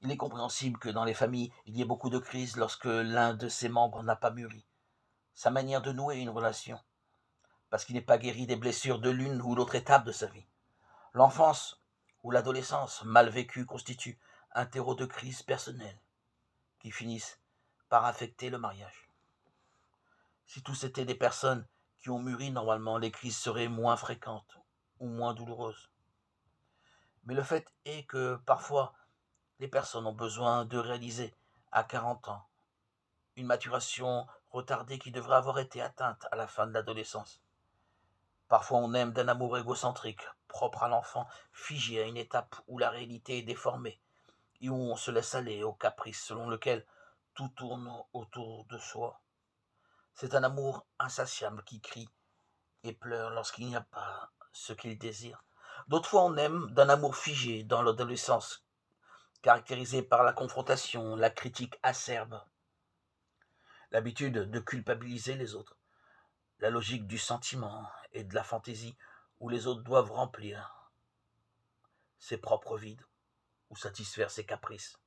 Il est compréhensible que dans les familles, il y ait beaucoup de crises lorsque l'un de ses membres n'a pas mûri sa manière de nouer une relation, parce qu'il n'est pas guéri des blessures de l'une ou l'autre étape de sa vie. L'enfance ou l'adolescence mal vécue constitue un terreau de crises personnelles qui finissent par affecter le mariage. Si tous étaient des personnes qui ont mûri, normalement, les crises seraient moins fréquentes ou moins douloureuses. Mais le fait est que parfois, les personnes ont besoin de réaliser à 40 ans une maturation retardée qui devrait avoir été atteinte à la fin de l'adolescence. Parfois on aime d'un amour égocentrique, propre à l'enfant, figé à une étape où la réalité est déformée et où on se laisse aller au caprice selon lequel tout tourne autour de soi. C'est un amour insatiable qui crie et pleure lorsqu'il n'y a pas ce qu'il désire. D'autres fois on aime d'un amour figé dans l'adolescence, caractérisé par la confrontation, la critique acerbe, l'habitude de culpabiliser les autres, la logique du sentiment et de la fantaisie où les autres doivent remplir ses propres vides ou satisfaire ses caprices.